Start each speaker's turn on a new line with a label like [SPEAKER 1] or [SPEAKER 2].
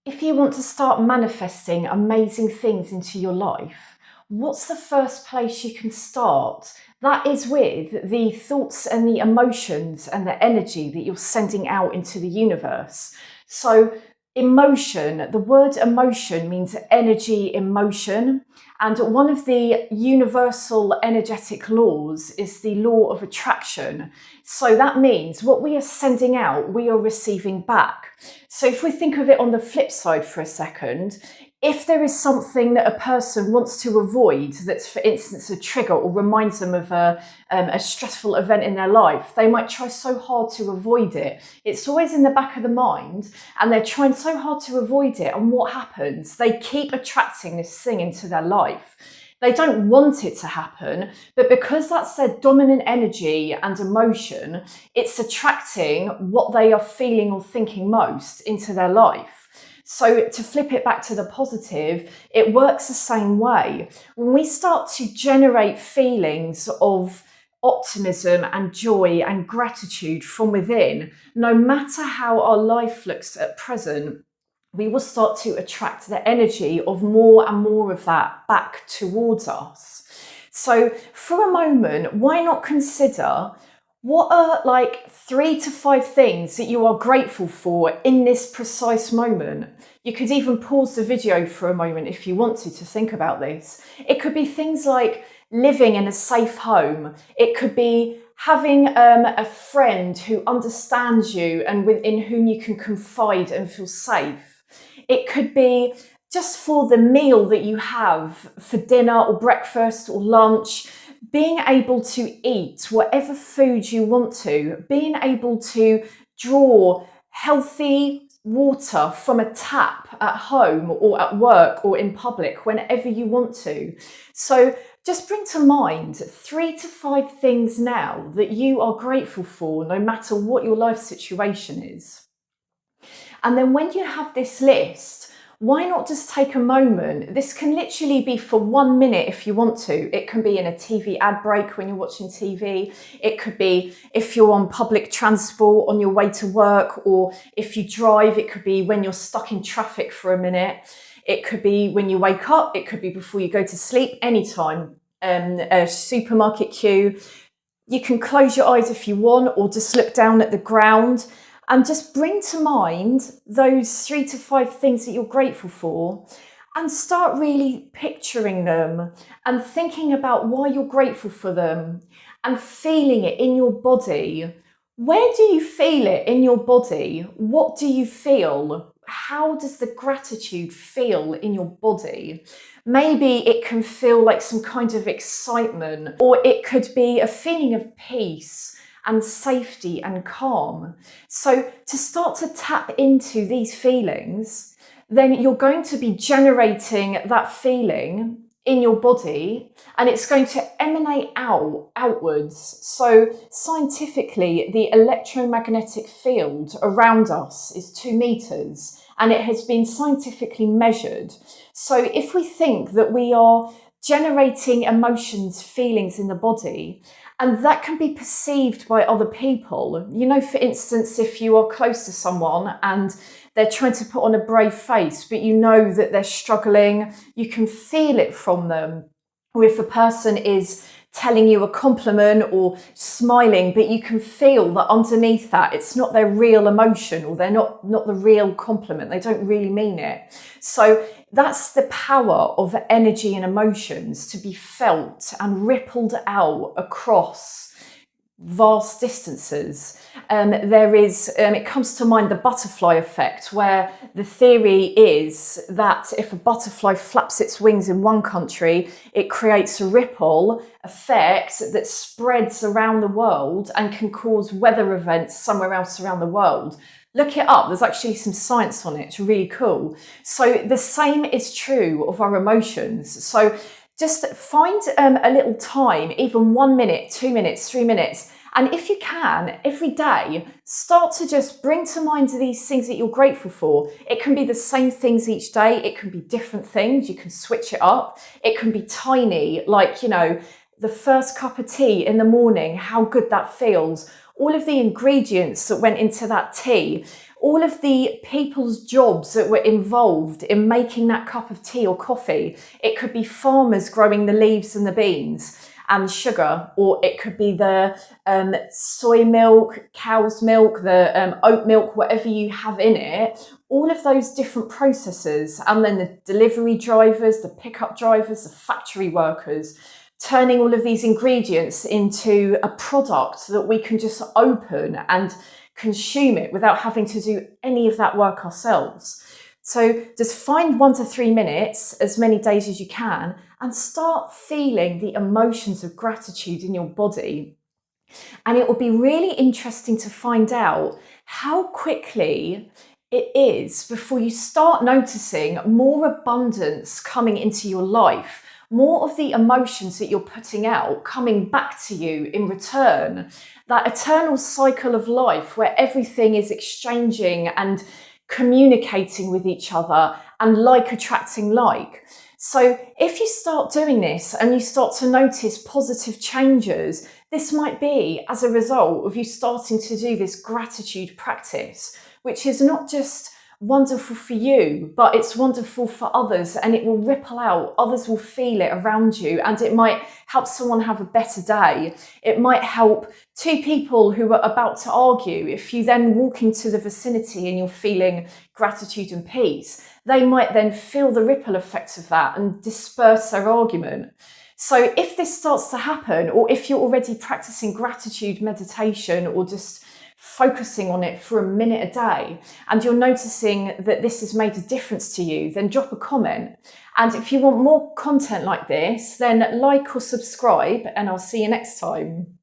[SPEAKER 1] If you want to start manifesting amazing things into your life, what's the first place you can start? That is with the thoughts and the emotions and the energy that you're sending out into the universe. So, emotion, the word emotion means energy in motion. And one of the universal energetic laws is the law of attraction. So that means what we are sending out, we are receiving back. So if we think of it on the flip side for a second, if there is something that a person wants to avoid, that's for instance a trigger or reminds them of a stressful event in their life, they might try so hard to avoid it. It's always in the back of the mind and they're trying so hard to avoid it. And what happens? They keep attracting this thing into their life. They don't want it to happen, but because that's their dominant energy and emotion, it's attracting what they are feeling or thinking most into their life. So to flip it back to the positive, it works the same way. When we start to generate feelings of optimism and joy and gratitude from within, no matter how our life looks at present, we will start to attract the energy of more and more of that back towards us. So for a moment, why not consider what are like 3 to 5 things that you are grateful for in this precise moment? You could even pause the video for a moment if you want to think about this. It could be things like living in a safe home. It could be having a friend who understands you and in whom you can confide and feel safe. It could be just for the meal that you have for dinner or breakfast or lunch, being able to eat whatever food you want to, being able to draw healthy water from a tap at home or at work or in public whenever you want to. So just bring to mind 3 to 5 things now that you are grateful for, no matter what your life situation is. And then when you have this list, why not just take a moment? This can literally be for 1 minute if you want to. It can be in a TV ad break when you're watching TV. It could be if you're on public transport on your way to work, or if you drive, it could be when you're stuck in traffic for a minute. It could be when you wake up. It could be before you go to sleep, anytime. A supermarket queue. You can close your eyes if you want, or just look down at the ground and just bring to mind those 3 to 5 things that you're grateful for and start really picturing them and thinking about why you're grateful for them and feeling it in your body. Where do you feel it in your body? What do you feel? How does the gratitude feel in your body? Maybe it can feel like some kind of excitement, or it could be a feeling of peace and safety and calm. So to start to tap into these feelings, then you're going to be generating that feeling in your body and it's going to emanate outwards. So scientifically, the electromagnetic field around us is 2 meters and it has been scientifically measured. So if we think that we are generating emotions, feelings in the body, and that can be perceived by other people. You know, for instance, if you are close to someone and they're trying to put on a brave face, but you know that they're struggling, you can feel it from them. Or if a person is telling you a compliment or smiling, but you can feel that underneath that, it's not their real emotion, or they're not the real compliment. They don't really mean it. So that's the power of energy and emotions to be felt and rippled out across vast distances. It comes to mind the butterfly effect, where the theory is that if a butterfly flaps its wings in one country, it creates a ripple effect that spreads around the world and can cause weather events somewhere else around the world. Look it up. There's actually some science on it. It's really cool. So the same is true of our emotions. So just find a little time, even 1 minute, 2 minutes, 3 minutes. And if you can, every day, start to just bring to mind these things that you're grateful for. It can be the same things each day. It can be different things. You can switch it up. It can be tiny, like, you know, the first cup of tea in the morning, how good that feels. All of the ingredients that went into that tea, all of the people's jobs that were involved in making that cup of tea or coffee. It could be farmers growing the leaves and the beans and sugar, or it could be the soy milk, cow's milk, the oat milk, whatever you have in it, all of those different processes, and then the delivery drivers, the pickup drivers, the factory workers, turning all of these ingredients into a product that we can just open and consume it without having to do any of that work ourselves. So just find 1 to 3 minutes, as many days as you can, and start feeling the emotions of gratitude in your body. And it will be really interesting to find out how quickly it is before you start noticing more abundance coming into your life, more of the emotions that you're putting out coming back to you in return. That eternal cycle of life where everything is exchanging and communicating with each other, and like attracting like. So if you start doing this and you start to notice positive changes, this might be as a result of you starting to do this gratitude practice, which is not just wonderful for you, but it's wonderful for others, and it will ripple out. Others will feel it around you, and it might help someone have a better day. It might help two people who are about to argue. If you then walk into the vicinity and you're feeling gratitude and peace, they might then feel the ripple effects of that and disperse their argument. So if this starts to happen, or if you're already practicing gratitude meditation or just focusing on it for a minute a day, and you're noticing that this has made a difference to you, then drop a comment. And if you want more content like this, then like or subscribe, and I'll see you next time.